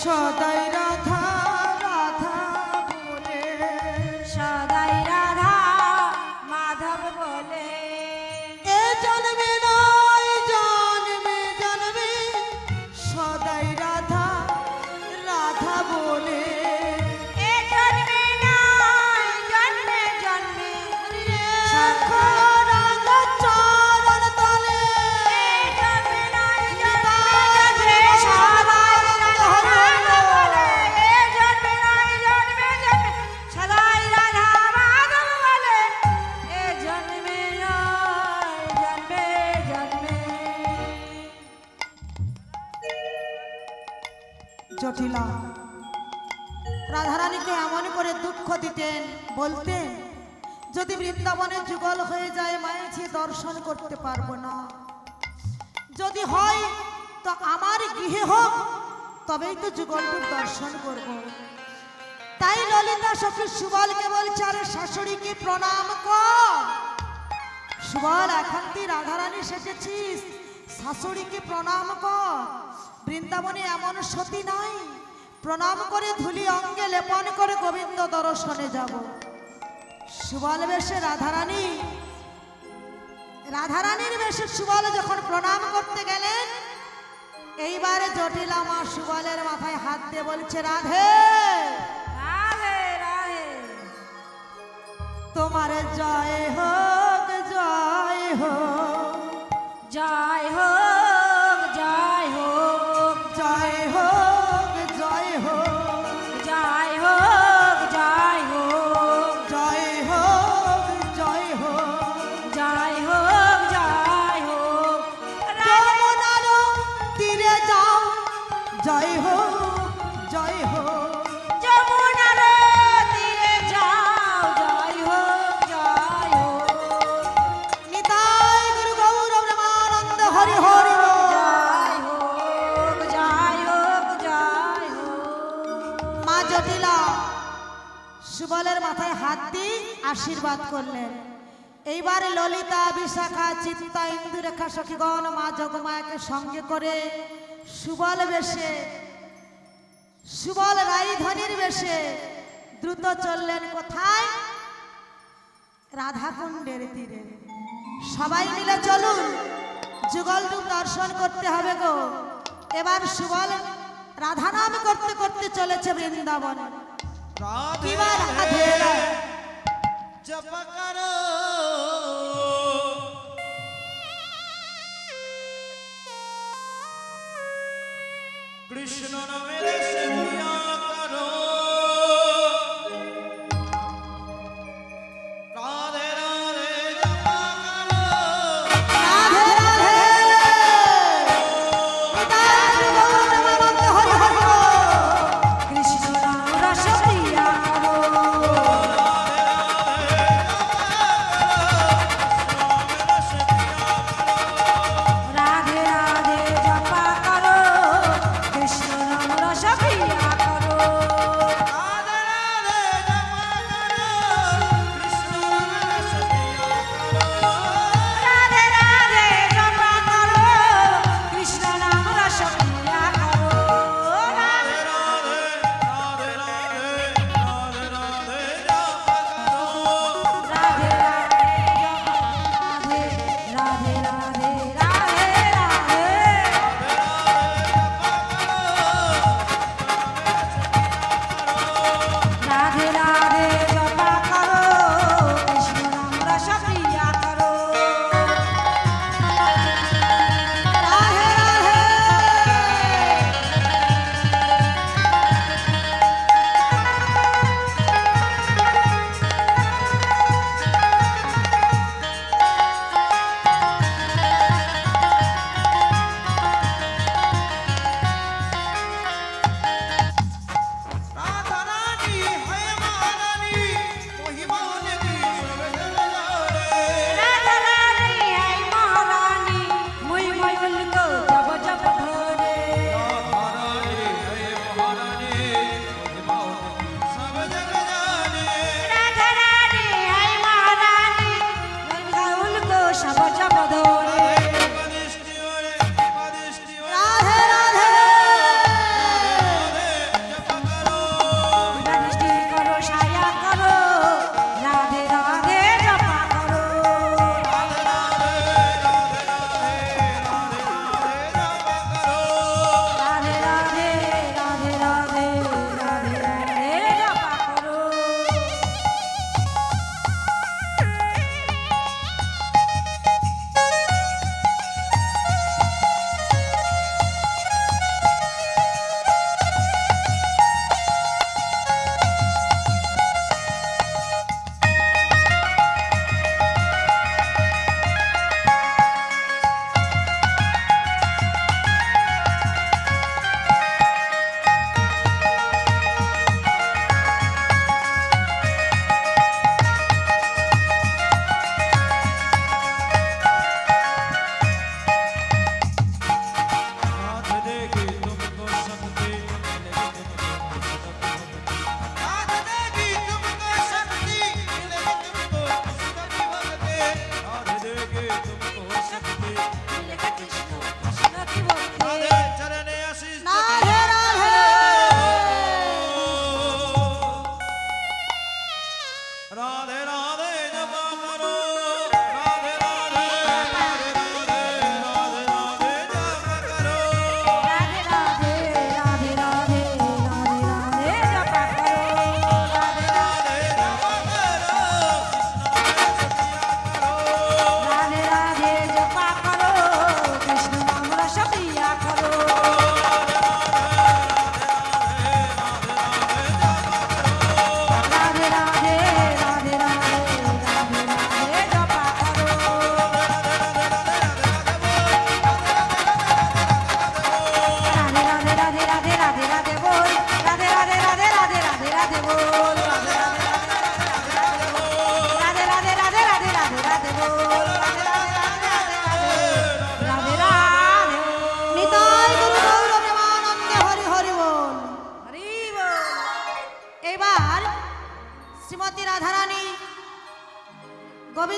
সদাই রাধা রাধা বলে, সদাই রাধা মাধব বলে, এ জন্মে নয় জন্মে জন্মে সদাই রাধা রাধা বলে, এ জন্মে নয় জন্মে জন্মে শাখা রাধা চরণ তলে, এ জন্মে নয় জন্মে জন্মে সদাই রাধা মাধব বলে, এ জন্মে নয় জন্মে জন্মে সদাই রাধা মাধব বলে, এ জন্মে নয় জন্মে জন্মে। জটিলা রাধারানীকে এমন করে দুঃখ দিতেন, বলতেন যদি বৃন্দাবনে যুগল হয়ে যায় মায়েছি দর্শন করতে পারবো না, যদি হয় তো আমার গৃহে হোক তবেই তো যুগলটুক দর্শন করব। তাই ললিতা সখী সুবলকে বলছে, আরে শাশুড়িকে প্রণাম কর। সুবল এখন তুই রাধারানী সেজেছিস, শাশুড়িকে প্রণাম কর। বৃন্দাবনে এমন সতী নাই, প্রণাম করে ধুলি অঙ্গে লেপন করে গোবিন্দ দর্শনে যাব। সুবল বেশে রাধারানীর বেশে সুবল যখন প্রণাম করতে গেলেন, এইবারে জটিলা মা সুবলের মাথায় হাত দিয়ে বলছে, রাধে রাধে রাধে তোমার জয় হোক জয় হোক জয় হোক জয় হোক জয় হোক জয় হোক জয় হোক জয় হোক জয় হোক জয় হোক জয় হোক জয় হোক যমুনার তীরে যাও জয় হোক জয় হোক যমুনার তীরে যাও জয় হোক জয় হোক নিতাই গুরু গৌর প্রেমানন্দ হরি হরি বল। জয় হোক জয় হোক জয় হোক। মা জটিলা সুবলের মাথায় হাত দিয়ে আশীর্বাদ করলেন। এইবারে ললিতা বিশাখা চিত্তা ইন্দুরেখা সখীগণ মা জগমায়াকে সঙ্গে করে সুবল বেশে, সুবল রাইধনির বেশে দ্রুত চললেন কোথায়? রাধাকুণ্ডের তীরে। সবাই মিলে চলুন, যুগলরূপ দর্শন করতে হবে গো। এবার সুবল রাধা নাম করতে করতে চলেছে বৃন্দাবনে। কিবা রাধে জপ করো কৃষ্ণ নামের সেবিয়া করো রাধে রাধে জপ করো রাধে রাধে নিতাই গৌর প্রেমানন্দ হরি হরি বল। কৃষ্ণ নাম রস প্রিয়া করো রাধে রাধে জপা করো কৃষ্ণ নাম রস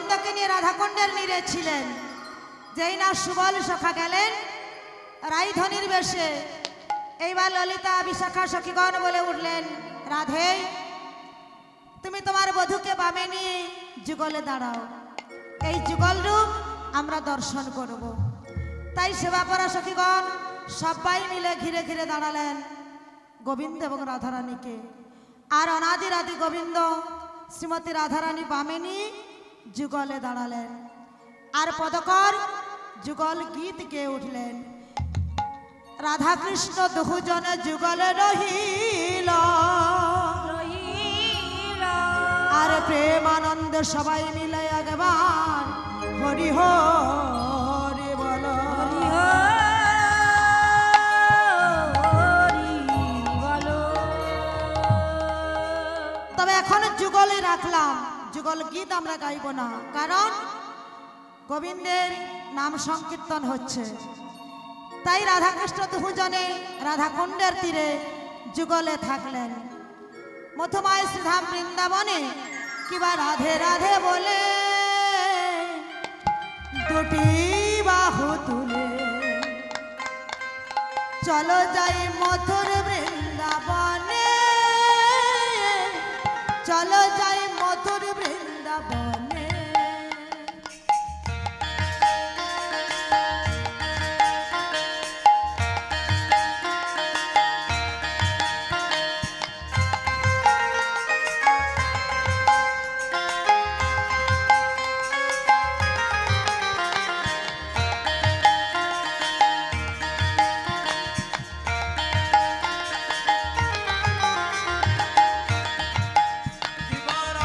গোবিন্দকে নিয়ে রাধাকুণ্ডের নীড়ে ছিলেন। যেই না সুবল সখা গেলেন রাইধনির বেশে, এইবার ললিতা বিশাখা সখীগণ বলে উঠলেন, রাধে তুমি তোমার বধূকে বামে নিয়ে যুগলে দাঁড়াও, এই যুগল রূপ আমরা দর্শন করব। তাই সেবাপরা সখীগণ সবাই মিলে ঘিরে ঘিরে দাঁড়ালেন গোবিন্দ এবং রাধারানীকে। আর অনাদির আদি গোবিন্দ শ্রীমতী রাধারানী বামে নিয়ে যুগলে দাঁড়ালেন। আর পদকর যুগল গীত গেয়ে উঠলেন, রাধাকৃষ্ণ দুজনে যুগলে রহিল, আর প্রেমানন্দ সবাই মিলে একবার হরি হরি বল। তবে এখন যুগলে রাখলাম, যুগল গীত আমরা গাইব না, কারণ গোবিন্দের নাম সংকীর্তন হচ্ছে। তাই রাধাকৃষ্ণ দুজনে রাধাকুণ্ডের তীরে যুগলে থাকলেন। মধুময় শ্রীধাম বৃন্দাবনে কিবা রাধে রাধে বলে দুটি বাহু তুলে চলো যাই মধুর বৃন্দাবনে, চলো যাই মধুর বৃন্দাবনে। দিবারা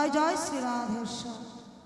জয় জয় শ্রী রাধেশ্বর।